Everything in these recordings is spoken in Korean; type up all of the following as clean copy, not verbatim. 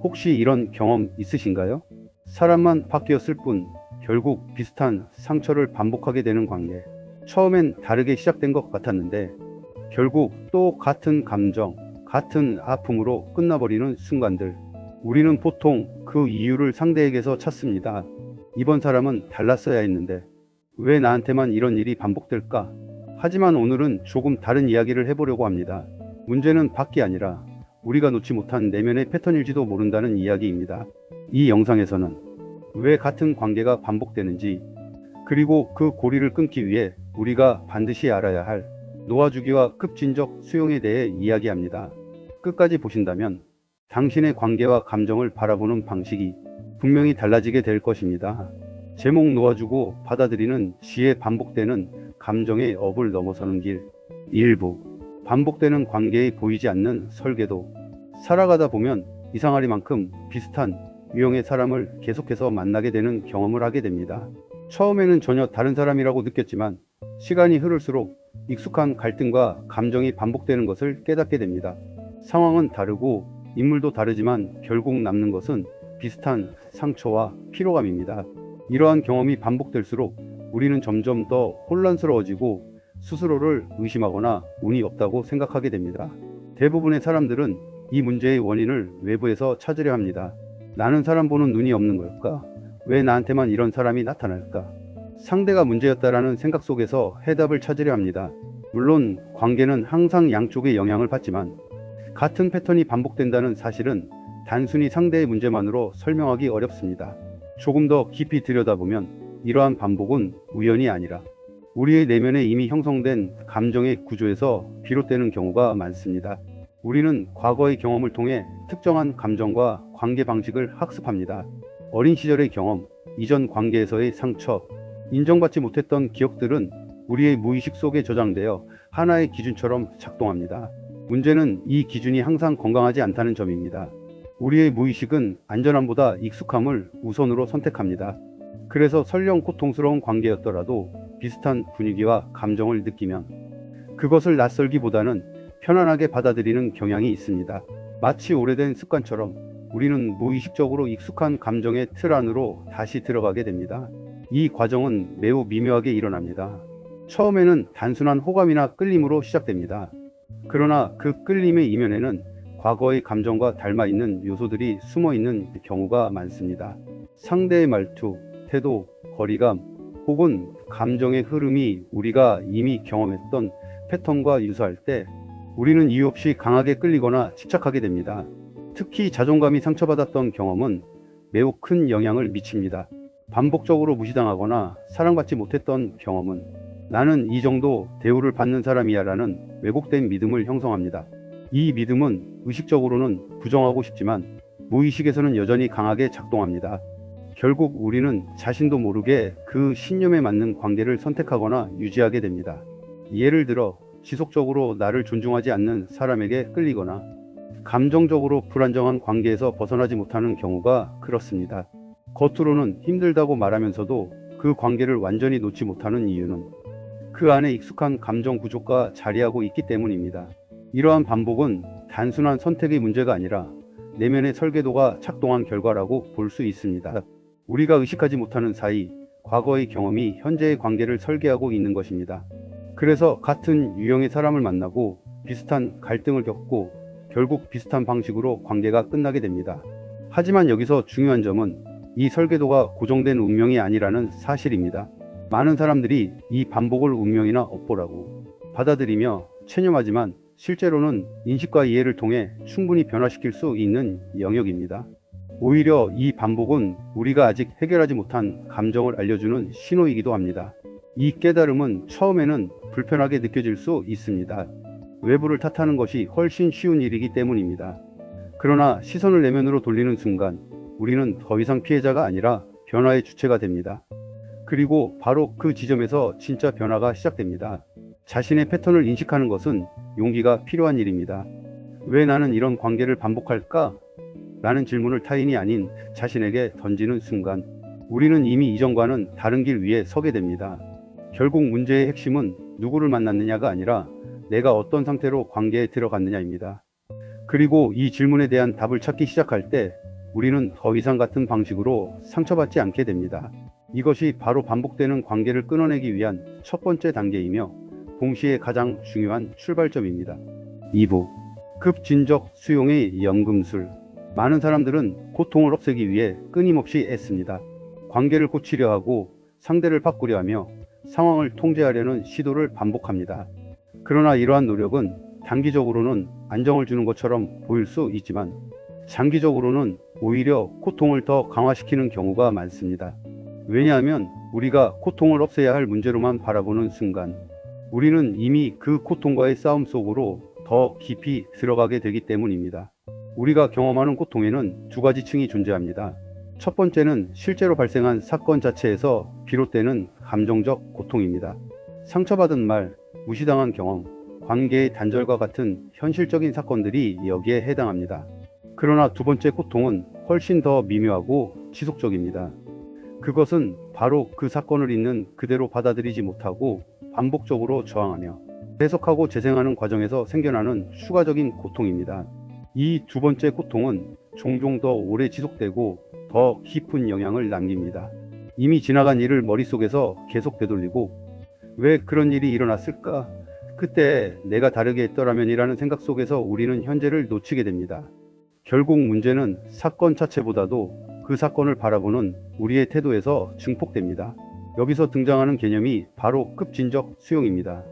혹시 이런 경험 있으신가요? 사람만 바뀌었을 뿐 결국 비슷한 상처를 반복하게 되는 관계. 처음엔 다르게 시작된 것 같았는데 결국 또 같은 감정, 같은 아픔으로 끝나버리는 순간들. 우리는 보통 그 이유를 상대에게서 찾습니다. 이번 사람은 달랐어야 했는데 왜 나한테만 이런 일이 반복될까? 하지만 오늘은 조금 다른 이야기를 해보려고 합니다. 문제는 밖이 아니라 우리가 놓지 못한 내면의 패턴일지도 모른다는 이야기입니다. 이 영상에서는 왜 같은 관계가 반복되는지, 그리고 그 고리를 끊기 위해 우리가 반드시 알아야 할 놓아주기와 급진적 수용에 대해 이야기합니다. 끝까지 보신다면 당신의 관계와 감정을 바라보는 방식이 분명히 달라지게 될 것입니다. 제목 놓아주고 받아들이는 시에 반복되는 감정의 업을 넘어서는 길. 일부 반복되는 관계에 보이지 않는 설계도. 살아가다 보면 이상하리만큼 비슷한 유형의 사람을 계속해서 만나게 되는 경험을 하게 됩니다. 처음에는 전혀 다른 사람이라고 느꼈지만 시간이 흐를수록 익숙한 갈등과 감정이 반복되는 것을 깨닫게 됩니다. 상황은 다르고 인물도 다르지만 결국 남는 것은 비슷한 상처와 피로감입니다. 이러한 경험이 반복될수록 우리는 점점 더 혼란스러워지고 스스로를 의심하거나 운이 없다고 생각하게 됩니다. 대부분의 사람들은 이 문제의 원인을 외부에서 찾으려 합니다. 나는 사람 보는 눈이 없는 걸까? 왜 나한테만 이런 사람이 나타날까? 상대가 문제였다라는 생각 속에서 해답을 찾으려 합니다. 물론 관계는 항상 양쪽의 영향을 받지만 같은 패턴이 반복된다는 사실은 단순히 상대의 문제만으로 설명하기 어렵습니다. 조금 더 깊이 들여다보면 이러한 반복은 우연이 아니라 우리의 내면에 이미 형성된 감정의 구조에서 비롯되는 경우가 많습니다. 우리는 과거의 경험을 통해 특정한 감정과 관계 방식을 학습합니다. 어린 시절의 경험, 이전 관계에서의 상처, 인정받지 못했던 기억들은 우리의 무의식 속에 저장되어 하나의 기준처럼 작동합니다. 문제는 이 기준이 항상 건강하지 않다는 점입니다. 우리의 무의식은 안전함보다 익숙함을 우선으로 선택합니다. 그래서 설령 고통스러운 관계였더라도 비슷한 분위기와 감정을 느끼면 그것을 낯설기보다는 편안하게 받아들이는 경향이 있습니다. 마치 오래된 습관처럼 우리는 무의식적으로 익숙한 감정의 틀 안으로 다시 들어가게 됩니다. 이 과정은 매우 미묘하게 일어납니다. 처음에는 단순한 호감이나 끌림으로 시작됩니다. 그러나 그 끌림의 이면에는 과거의 감정과 닮아 있는 요소들이 숨어 있는 경우가 많습니다. 상대의 말투, 태도, 거리감, 혹은 감정의 흐름이 우리가 이미 경험했던 패턴과 유사할 때 우리는 이유 없이 강하게 끌리거나 집착하게 됩니다. 특히 자존감이 상처받았던 경험은 매우 큰 영향을 미칩니다. 반복적으로 무시당하거나 사랑받지 못했던 경험은 나는 이 정도 대우를 받는 사람이야 라는 왜곡된 믿음을 형성합니다. 이 믿음은 의식적으로는 부정하고 싶지만 무의식에서는 여전히 강하게 작동합니다. 결국 우리는 자신도 모르게 그 신념에 맞는 관계를 선택하거나 유지하게 됩니다. 예를 들어 지속적으로 나를 존중하지 않는 사람에게 끌리거나 감정적으로 불안정한 관계에서 벗어나지 못하는 경우가 그렇습니다. 겉으로는 힘들다고 말하면서도 그 관계를 완전히 놓지 못하는 이유는 그 안에 익숙한 감정 구조가 자리하고 있기 때문입니다. 이러한 반복은 단순한 선택의 문제가 아니라 내면의 설계도가 작동한 결과라고 볼 수 있습니다. 우리가 의식하지 못하는 사이 과거의 경험이 현재의 관계를 설계하고 있는 것입니다. 그래서 같은 유형의 사람을 만나고 비슷한 갈등을 겪고 결국 비슷한 방식으로 관계가 끝나게 됩니다. 하지만 여기서 중요한 점은 이 설계도가 고정된 운명이 아니라는 사실입니다. 많은 사람들이 이 반복을 운명이나 업보라고 받아들이며 체념하지만 실제로는 인식과 이해를 통해 충분히 변화시킬 수 있는 영역입니다. 오히려 이 반복은 우리가 아직 해결하지 못한 감정을 알려주는 신호이기도 합니다. 이 깨달음은 처음에는 불편하게 느껴질 수 있습니다. 외부를 탓하는 것이 훨씬 쉬운 일이기 때문입니다. 그러나 시선을 내면으로 돌리는 순간 우리는 더 이상 피해자가 아니라 변화의 주체가 됩니다. 그리고 바로 그 지점에서 진짜 변화가 시작됩니다. 자신의 패턴을 인식하는 것은 용기가 필요한 일입니다. 왜 나는 이런 관계를 반복할까? 라는 질문을 타인이 아닌 자신에게 던지는 순간 우리는 이미 이전과는 다른 길 위에 서게 됩니다. 결국 문제의 핵심은 누구를 만났느냐가 아니라 내가 어떤 상태로 관계에 들어갔느냐입니다. 그리고 이 질문에 대한 답을 찾기 시작할 때 우리는 더 이상 같은 방식으로 상처받지 않게 됩니다. 이것이 바로 반복되는 관계를 끊어내기 위한 첫 번째 단계이며 동시에 가장 중요한 출발점입니다. 2부 급진적 수용의 연금술. 많은 사람들은 고통을 없애기 위해 끊임없이 애씁니다. 관계를 고치려 하고 상대를 바꾸려 하며 상황을 통제하려는 시도를 반복합니다. 그러나 이러한 노력은 단기적으로는 안정을 주는 것처럼 보일 수 있지만 장기적으로는 오히려 고통을 더 강화시키는 경우가 많습니다. 왜냐하면 우리가 고통을 없애야 할 문제로만 바라보는 순간 우리는 이미 그 고통과의 싸움 속으로 더 깊이 들어가게 되기 때문입니다. 우리가 경험하는 고통에는 두 가지 층이 존재합니다. 첫 번째는 실제로 발생한 사건 자체에서 비롯되는 감정적 고통입니다. 상처받은 말, 무시당한 경험, 관계의 단절과 같은 현실적인 사건들이 여기에 해당합니다. 그러나 두 번째 고통은 훨씬 더 미묘하고 지속적입니다. 그것은 바로 그 사건을 있는 그대로 받아들이지 못하고 반복적으로 저항하며 해석하고 재생하는 과정에서 생겨나는 추가적인 고통입니다. 이 두 번째 고통은 종종 더 오래 지속되고 더 깊은 영향을 남깁니다. 이미 지나간 일을 머릿속에서 계속 되돌리고 왜 그런 일이 일어났을까? 그때 내가 다르게 했더라면이라는 생각 속에서 우리는 현재를 놓치게 됩니다. 결국 문제는 사건 자체보다도 그 사건을 바라보는 우리의 태도에서 증폭됩니다. 여기서 등장하는 개념이 바로 급진적 수용입니다.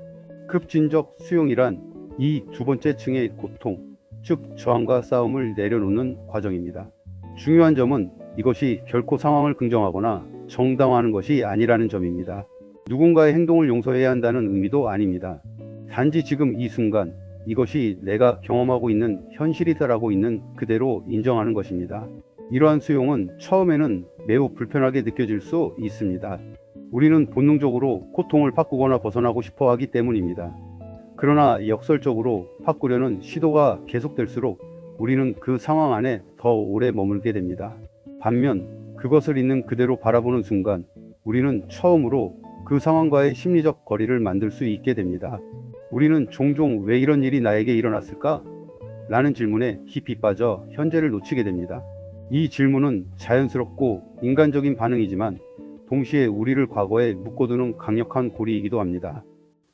급진적 수용이란 이 두 번째 층의 고통, 즉 저항과 싸움을 내려놓는 과정입니다. 중요한 점은 이것이 결코 상황을 긍정하거나 정당화하는 것이 아니라는 점입니다. 누군가의 행동을 용서해야 한다는 의미도 아닙니다. 단지 지금 이 순간 이것이 내가 경험하고 있는 현실이다라고 있는 그대로 인정하는 것입니다. 이러한 수용은 처음에는 매우 불편하게 느껴질 수 있습니다. 우리는 본능적으로 고통을 바꾸거나 벗어나고 싶어 하기 때문입니다. 그러나 역설적으로 바꾸려는 시도가 계속될수록 우리는 그 상황 안에 더 오래 머물게 됩니다. 반면 그것을 있는 그대로 바라보는 순간 우리는 처음으로 그 상황과의 심리적 거리를 만들 수 있게 됩니다. 우리는 종종 왜 이런 일이 나에게 일어났을까? 라는 질문에 깊이 빠져 현재를 놓치게 됩니다. 이 질문은 자연스럽고 인간적인 반응이지만 동시에 우리를 과거에 묶어두는 강력한 고리이기도 합니다.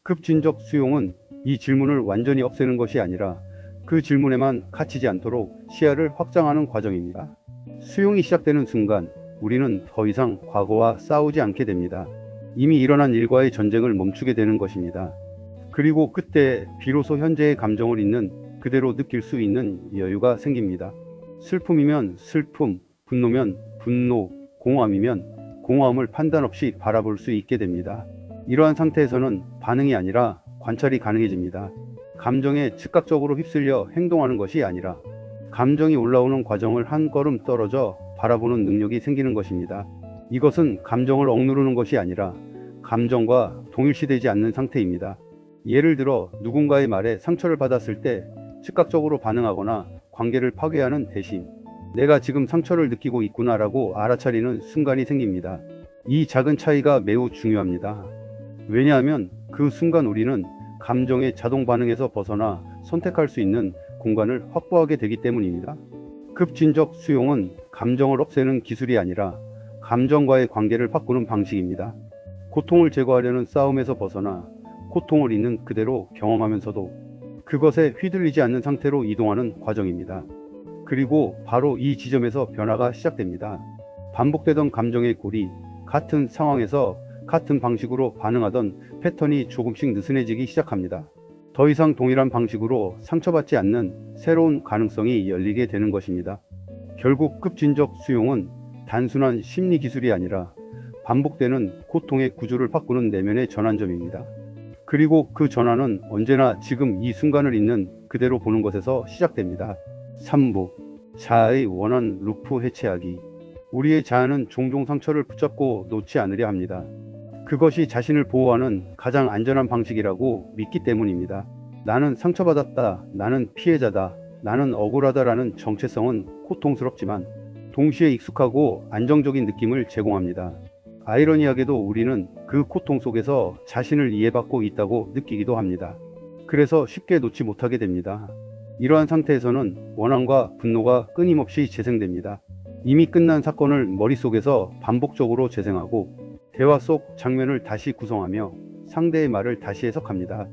급진적 수용은 이 질문을 완전히 없애는 것이 아니라 그 질문에만 갇히지 않도록 시야를 확장하는 과정입니다. 수용이 시작되는 순간 우리는 더 이상 과거와 싸우지 않게 됩니다. 이미 일어난 일과의 전쟁을 멈추게 되는 것입니다. 그리고 그때 비로소 현재의 감정을 있는 그대로 느낄 수 있는 여유가 생깁니다. 슬픔이면 슬픔, 분노면 분노, 공허함이면 공허함을 판단 없이 바라볼 수 있게 됩니다. 이러한 상태에서는 반응이 아니라 관찰이 가능해집니다. 감정에 즉각적으로 휩쓸려 행동하는 것이 아니라 감정이 올라오는 과정을 한 걸음 떨어져 바라보는 능력이 생기는 것입니다. 이것은 감정을 억누르는 것이 아니라 감정과 동일시되지 않는 상태입니다. 예를 들어 누군가의 말에 상처를 받았을 때 즉각적으로 반응하거나 관계를 파괴하는 대신 내가 지금 상처를 느끼고 있구나라고 알아차리는 순간이 생깁니다. 이 작은 차이가 매우 중요합니다. 왜냐하면 그 순간 우리는 감정의 자동 반응에서 벗어나 선택할 수 있는 공간을 확보하게 되기 때문입니다. 급진적 수용은 감정을 없애는 기술이 아니라 감정과의 관계를 바꾸는 방식입니다. 고통을 제거하려는 싸움에서 벗어나 고통을 있는 그대로 경험하면서도 그것에 휘둘리지 않는 상태로 이동하는 과정입니다. 그리고 바로 이 지점에서 변화가 시작됩니다. 반복되던 감정의 골이 같은 상황에서 같은 방식으로 반응하던 패턴이 조금씩 느슨해지기 시작합니다. 더 이상 동일한 방식으로 상처받지 않는 새로운 가능성이 열리게 되는 것입니다. 결국 급진적 수용은 단순한 심리 기술이 아니라 반복되는 고통의 구조를 바꾸는 내면의 전환점입니다. 그리고 그 전환은 언제나 지금 이 순간을 있는 그대로 보는 것에서 시작됩니다. 3부 자아의 원한 루프 해체하기. 우리의 자아는 종종 상처를 붙잡고 놓지 않으려 합니다. 그것이 자신을 보호하는 가장 안전한 방식이라고 믿기 때문입니다. 나는 상처받았다, 나는 피해자다, 나는 억울하다라는 정체성은 고통스럽지만 동시에 익숙하고 안정적인 느낌을 제공합니다. 아이러니하게도 우리는 그 고통 속에서 자신을 이해받고 있다고 느끼기도 합니다. 그래서 쉽게 놓지 못하게 됩니다. 이러한 상태에서는 원한과 분노가 끊임없이 재생됩니다. 이미 끝난 사건을 머릿속에서 반복적으로 재생하고 대화 속 장면을 다시 구성하며 상대의 말을 다시 해석합니다.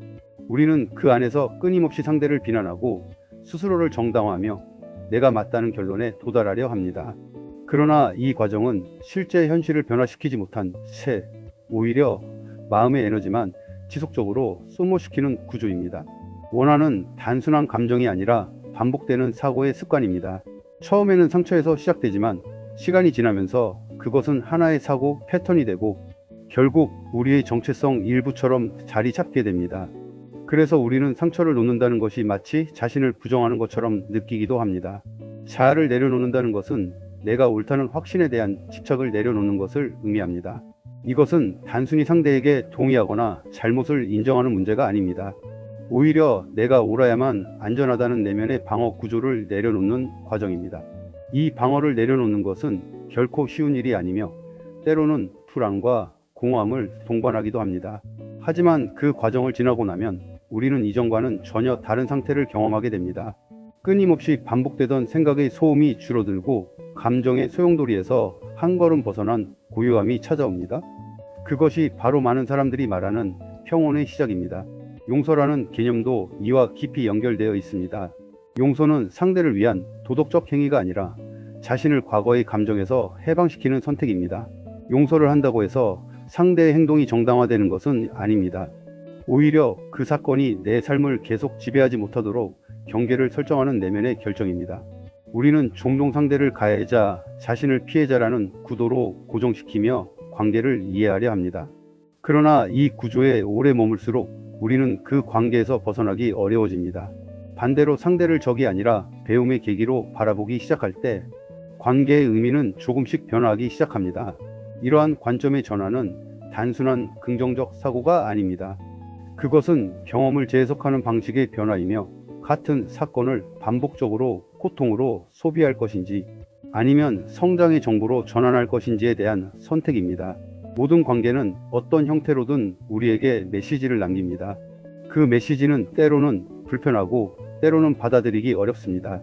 우리는 그 안에서 끊임없이 상대를 비난하고 스스로를 정당화하며 내가 맞다는 결론에 도달하려 합니다. 그러나 이 과정은 실제 현실을 변화시키지 못한 채 오히려 마음의 에너지만 지속적으로 소모시키는 구조입니다. 원한은 단순한 감정이 아니라 반복되는 사고의 습관입니다. 처음에는 상처에서 시작되지만 시간이 지나면서 그것은 하나의 사고 패턴이 되고 결국 우리의 정체성 일부처럼 자리 잡게 됩니다. 그래서 우리는 상처를 놓는다는 것이 마치 자신을 부정하는 것처럼 느끼기도 합니다. 자아를 내려놓는다는 것은 내가 옳다는 확신에 대한 집착을 내려놓는 것을 의미합니다. 이것은 단순히 상대에게 동의하거나 잘못을 인정하는 문제가 아닙니다. 오히려 내가 옳아야만 안전하다는 내면의 방어 구조를 내려놓는 과정입니다. 이 방어를 내려놓는 것은 결코 쉬운 일이 아니며 때로는 불안과 공허함을 동반하기도 합니다. 하지만 그 과정을 지나고 나면 우리는 이전과는 전혀 다른 상태를 경험하게 됩니다. 끊임없이 반복되던 생각의 소음이 줄어들고 감정의 소용돌이에서 한 걸음 벗어난 고요함이 찾아옵니다. 그것이 바로 많은 사람들이 말하는 평온의 시작입니다. 용서라는 개념도 이와 깊이 연결되어 있습니다. 용서는 상대를 위한 도덕적 행위가 아니라 자신을 과거의 감정에서 해방시키는 선택입니다. 용서를 한다고 해서 상대의 행동이 정당화되는 것은 아닙니다. 오히려 그 사건이 내 삶을 계속 지배하지 못하도록 경계를 설정하는 내면의 결정입니다. 우리는 종종 상대를 가해자, 자신을 피해자라는 구도로 고정시키며 관계를 이해하려 합니다. 그러나 이 구조에 오래 머물수록 우리는 그 관계에서 벗어나기 어려워집니다. 반대로 상대를 적이 아니라 배움의 계기로 바라보기 시작할 때 관계의 의미는 조금씩 변화하기 시작합니다. 이러한 관점의 전환은 단순한 긍정적 사고가 아닙니다. 그것은 경험을 재해석하는 방식의 변화이며 같은 사건을 반복적으로 고통으로 소비할 것인지 아니면 성장의 정보로 전환할 것인지에 대한 선택입니다. 모든 관계는 어떤 형태로든 우리에게 메시지를 남깁니다. 그 메시지는 때로는 불편하고 때로는 받아들이기 어렵습니다.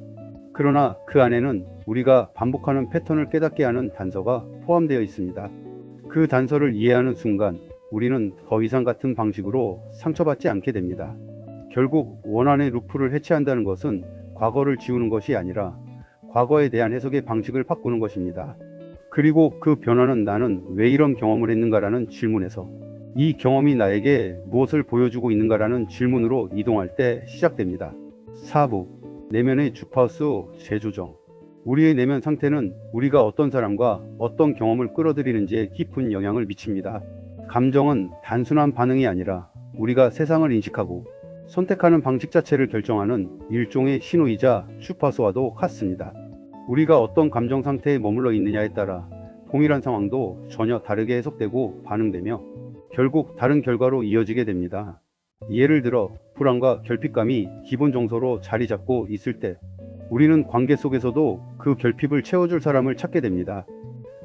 그러나 그 안에는 우리가 반복하는 패턴을 깨닫게 하는 단서가 포함되어 있습니다. 그 단서를 이해하는 순간 우리는 더 이상 같은 방식으로 상처받지 않게 됩니다. 결국 원한의 루프를 해체한다는 것은 과거를 지우는 것이 아니라 과거에 대한 해석의 방식을 바꾸는 것입니다. 그리고 그 변화는 나는 왜 이런 경험을 했는가라는 질문에서 이 경험이 나에게 무엇을 보여주고 있는가라는 질문으로 이동할 때 시작됩니다. 4부 내면의 주파수 재조정. 우리의 내면 상태는 우리가 어떤 사람과 어떤 경험을 끌어들이는지에 깊은 영향을 미칩니다. 감정은 단순한 반응이 아니라 우리가 세상을 인식하고 선택하는 방식 자체를 결정하는 일종의 신호이자 주파수와도 같습니다. 우리가 어떤 감정 상태에 머물러 있느냐에 따라 동일한 상황도 전혀 다르게 해석되고 반응되며 결국 다른 결과로 이어지게 됩니다. 예를 들어 불안과 결핍감이 기본 정서로 자리 잡고 있을 때 우리는 관계 속에서도 그 결핍을 채워줄 사람을 찾게 됩니다.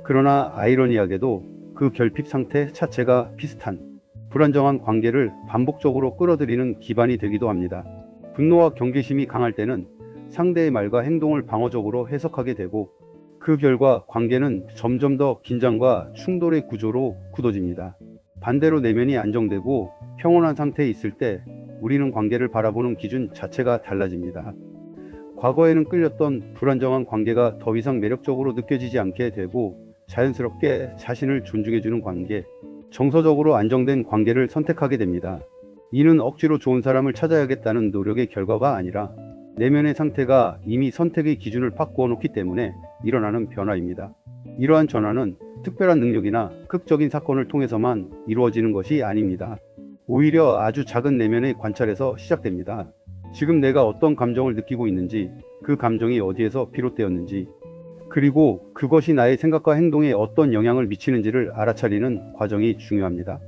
그러나 아이러니하게도 그 결핍 상태 자체가 비슷한 불안정한 관계를 반복적으로 끌어들이는 기반이 되기도 합니다. 분노와 경계심이 강할 때는 상대의 말과 행동을 방어적으로 해석하게 되고 그 결과 관계는 점점 더 긴장과 충돌의 구조로 굳어집니다. 반대로 내면이 안정되고 평온한 상태에 있을 때 우리는 관계를 바라보는 기준 자체가 달라집니다. 과거에는 끌렸던 불안정한 관계가 더 이상 매력적으로 느껴지지 않게 되고 자연스럽게 자신을 존중해주는 관계, 정서적으로 안정된 관계를 선택하게 됩니다. 이는 억지로 좋은 사람을 찾아야겠다는 노력의 결과가 아니라 내면의 상태가 이미 선택의 기준을 바꾸어 놓기 때문에 일어나는 변화입니다. 이러한 전환은 특별한 능력이나 극적인 사건을 통해서만 이루어지는 것이 아닙니다. 오히려 아주 작은 내면의 관찰에서 시작됩니다. 지금 내가 어떤 감정을 느끼고 있는지, 그 감정이 어디에서 비롯되었는지, 그리고 그것이 나의 생각과 행동에 어떤 영향을 미치는지를 알아차리는 과정이 중요합니다.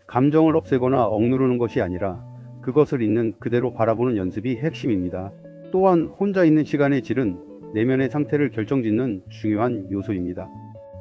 감정을 없애거나 억누르는 것이 아니라 그것을 있는 그대로 바라보는 연습이 핵심입니다. 또한 혼자 있는 시간의 질은 내면의 상태를 결정짓는 중요한 요소입니다.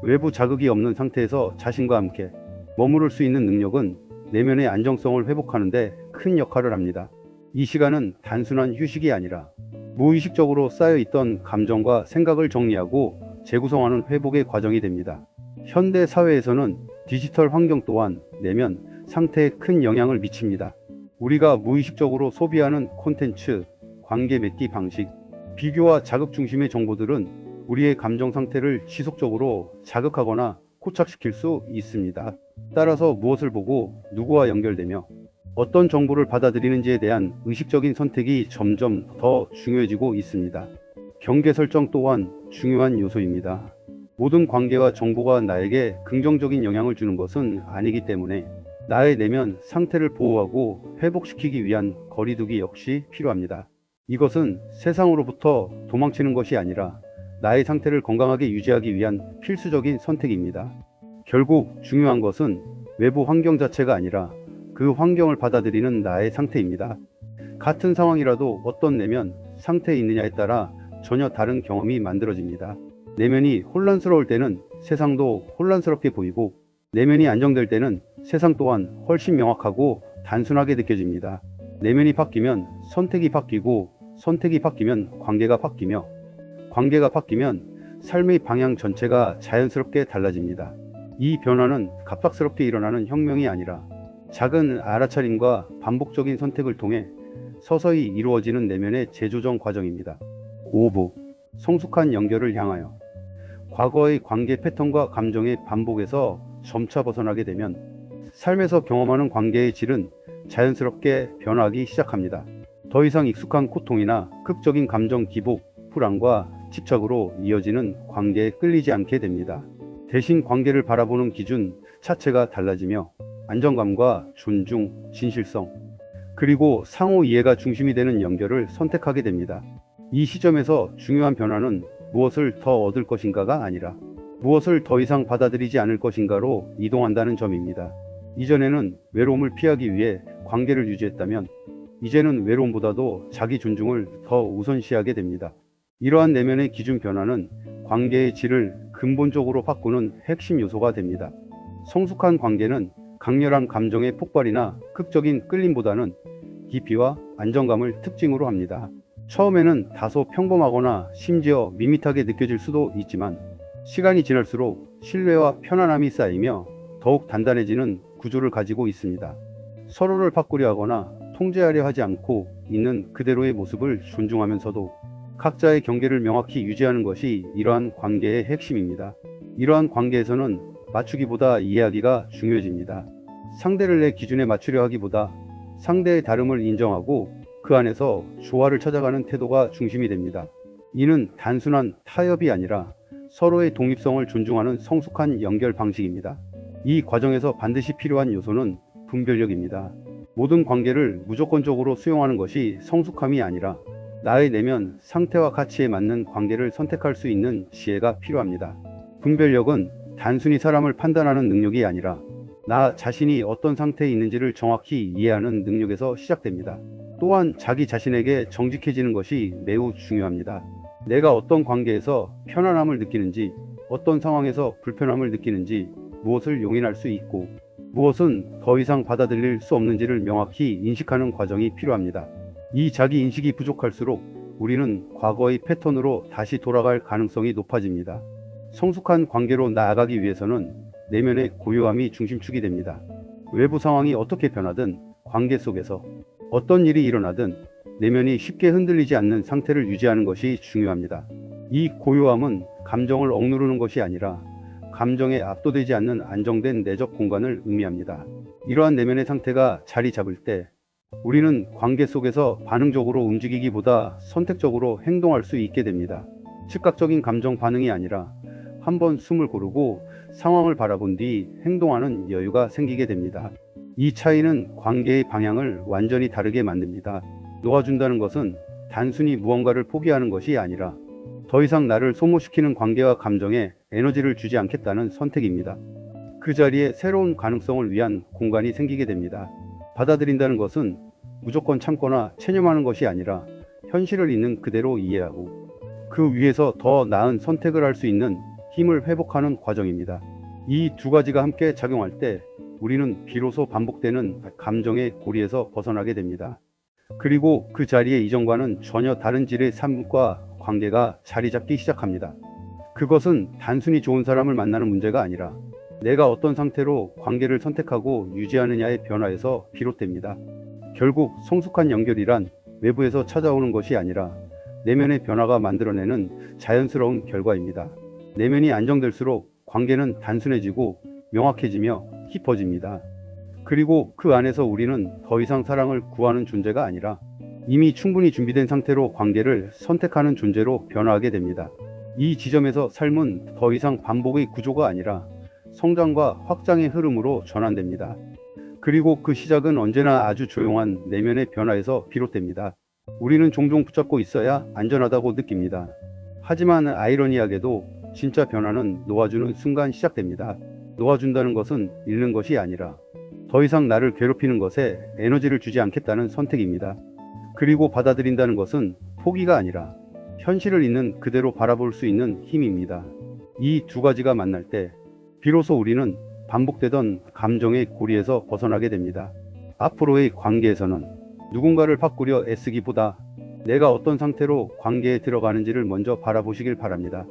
외부 자극이 없는 상태에서 자신과 함께 머무를 수 있는 능력은 내면의 안정성을 회복하는 데 큰 역할을 합니다. 이 시간은 단순한 휴식이 아니라 무의식적으로 쌓여있던 감정과 생각을 정리하고 재구성하는 회복의 과정이 됩니다. 현대 사회에서는 디지털 환경 또한 내면 상태에 큰 영향을 미칩니다. 우리가 무의식적으로 소비하는 콘텐츠, 관계 맺기 방식, 비교와 자극 중심의 정보들은 우리의 감정 상태를 지속적으로 자극하거나 코착시킬 수 있습니다. 따라서 무엇을 보고 누구와 연결되며 어떤 정보를 받아들이는지에 대한 의식적인 선택이 점점 더 중요해지고 있습니다. 경계 설정 또한 중요한 요소입니다. 모든 관계와 정보가 나에게 긍정적인 영향을 주는 것은 아니기 때문에 나의 내면 상태를 보호하고 회복시키기 위한 거리두기 역시 필요합니다. 이것은 세상으로부터 도망치는 것이 아니라 나의 상태를 건강하게 유지하기 위한 필수적인 선택입니다. 결국 중요한 것은 외부 환경 자체가 아니라 그 환경을 받아들이는 나의 상태입니다. 같은 상황이라도 어떤 내면 상태에 있느냐에 따라 전혀 다른 경험이 만들어집니다. 내면이 혼란스러울 때는 세상도 혼란스럽게 보이고, 내면이 안정될 때는 세상 또한 훨씬 명확하고 단순하게 느껴집니다. 내면이 바뀌면 선택이 바뀌고, 선택이 바뀌면 관계가 바뀌며, 관계가 바뀌면 삶의 방향 전체가 자연스럽게 달라집니다. 이 변화는 갑작스럽게 일어나는 혁명이 아니라 작은 알아차림과 반복적인 선택을 통해 서서히 이루어지는 내면의 재조정 과정입니다. 5부 성숙한 연결을 향하여. 과거의 관계 패턴과 감정의 반복에서 점차 벗어나게 되면 삶에서 경험하는 관계의 질은 자연스럽게 변하기 시작합니다. 더 이상 익숙한 고통이나 극적인 감정 기복, 불안과 집착으로 이어지는 관계에 끌리지 않게 됩니다. 대신 관계를 바라보는 기준 자체가 달라지며 안정감과 존중, 진실성, 그리고 상호 이해가 중심이 되는 연결을 선택하게 됩니다. 이 시점에서 중요한 변화는 무엇을 더 얻을 것인가가 아니라 무엇을 더 이상 받아들이지 않을 것인가로 이동한다는 점입니다. 이전에는 외로움을 피하기 위해 관계를 유지했다면 이제는 외로움보다도 자기 존중을 더 우선시하게 됩니다. 이러한 내면의 기준 변화는 관계의 질을 근본적으로 바꾸는 핵심 요소가 됩니다. 성숙한 관계는 강렬한 감정의 폭발이나 극적인 끌림보다는 깊이와 안정감을 특징으로 합니다. 처음에는 다소 평범하거나 심지어 밋밋하게 느껴질 수도 있지만 시간이 지날수록 신뢰와 편안함이 쌓이며 더욱 단단해지는 구조를 가지고 있습니다. 서로를 바꾸려 하거나 통제하려 하지 않고 있는 그대로의 모습을 존중하면서도 각자의 경계를 명확히 유지하는 것이 이러한 관계의 핵심입니다. 이러한 관계에서는 맞추기보다 이해하기가 중요해집니다. 상대를 내 기준에 맞추려 하기보다 상대의 다름을 인정하고 그 안에서 조화를 찾아가는 태도가 중심이 됩니다. 이는 단순한 타협이 아니라 서로의 독립성을 존중하는 성숙한 연결 방식입니다. 이 과정에서 반드시 필요한 요소는 분별력입니다. 모든 관계를 무조건적으로 수용하는 것이 성숙함이 아니라 나의 내면 상태와 가치에 맞는 관계를 선택할 수 있는 지혜가 필요합니다. 분별력은 단순히 사람을 판단하는 능력이 아니라 나 자신이 어떤 상태에 있는지를 정확히 이해하는 능력에서 시작됩니다. 또한 자기 자신에게 정직해지는 것이 매우 중요합니다. 내가 어떤 관계에서 편안함을 느끼는지, 어떤 상황에서 불편함을 느끼는지, 무엇을 용인할 수 있고 무엇은 더 이상 받아들일 수 없는지를 명확히 인식하는 과정이 필요합니다. 이 자기 인식이 부족할수록 우리는 과거의 패턴으로 다시 돌아갈 가능성이 높아집니다. 성숙한 관계로 나아가기 위해서는 내면의 고요함이 중심축이 됩니다. 외부 상황이 어떻게 변하든 관계 속에서 어떤 일이 일어나든 내면이 쉽게 흔들리지 않는 상태를 유지하는 것이 중요합니다. 이 고요함은 감정을 억누르는 것이 아니라 감정에 압도되지 않는 안정된 내적 공간을 의미합니다. 이러한 내면의 상태가 자리 잡을 때 우리는 관계 속에서 반응적으로 움직이기보다 선택적으로 행동할 수 있게 됩니다. 즉각적인 감정 반응이 아니라 한번 숨을 고르고 상황을 바라본 뒤 행동하는 여유가 생기게 됩니다. 이 차이는 관계의 방향을 완전히 다르게 만듭니다. 놓아준다는 것은 단순히 무언가를 포기하는 것이 아니라 더 이상 나를 소모시키는 관계와 감정에 에너지를 주지 않겠다는 선택입니다. 그 자리에 새로운 가능성을 위한 공간이 생기게 됩니다. 받아들인다는 것은 무조건 참거나 체념하는 것이 아니라 현실을 있는 그대로 이해하고 그 위에서 더 나은 선택을 할 수 있는 힘을 회복하는 과정입니다. 이 두 가지가 함께 작용할 때 우리는 비로소 반복되는 감정의 고리에서 벗어나게 됩니다. 그리고 그 자리에 이전과는 전혀 다른 질의 삶과 관계가 자리 잡기 시작합니다. 그것은 단순히 좋은 사람을 만나는 문제가 아니라 내가 어떤 상태로 관계를 선택하고 유지하느냐의 변화에서 비롯됩니다. 결국 성숙한 연결이란 외부에서 찾아오는 것이 아니라 내면의 변화가 만들어내는 자연스러운 결과입니다. 내면이 안정될수록 관계는 단순해지고 명확해지며 깊어집니다. 그리고 그 안에서 우리는 더 이상 사랑을 구하는 존재가 아니라 이미 충분히 준비된 상태로 관계를 선택하는 존재로 변화하게 됩니다. 이 지점에서 삶은 더 이상 반복의 구조가 아니라 성장과 확장의 흐름으로 전환됩니다. 그리고 그 시작은 언제나 아주 조용한 내면의 변화에서 비롯됩니다. 우리는 종종 붙잡고 있어야 안전하다고 느낍니다. 하지만 아이러니하게도 진짜 변화는 놓아주는 순간 시작됩니다. 놓아준다는 것은 잃는 것이 아니라 더 이상 나를 괴롭히는 것에 에너지를 주지 않겠다는 선택입니다. 그리고 받아들인다는 것은 포기가 아니라 현실을 있는 그대로 바라볼 수 있는 힘입니다. 이 두 가지가 만날 때 비로소 우리는 반복되던 감정의 고리에서 벗어나게 됩니다. 앞으로의 관계에서는 누군가를 바꾸려 애쓰기보다 내가 어떤 상태로 관계에 들어가는지를 먼저 바라보시길 바랍니다.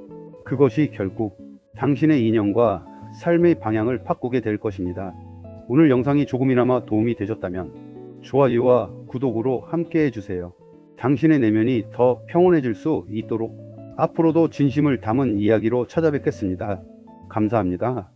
그것이 결국 당신의 인연과 삶의 방향을 바꾸게 될 것입니다. 오늘 영상이 조금이나마 도움이 되셨다면 좋아요와 구독으로 함께 해주세요. 당신의 내면이 더 평온해질 수 있도록 앞으로도 진심을 담은 이야기로 찾아뵙겠습니다. 감사합니다.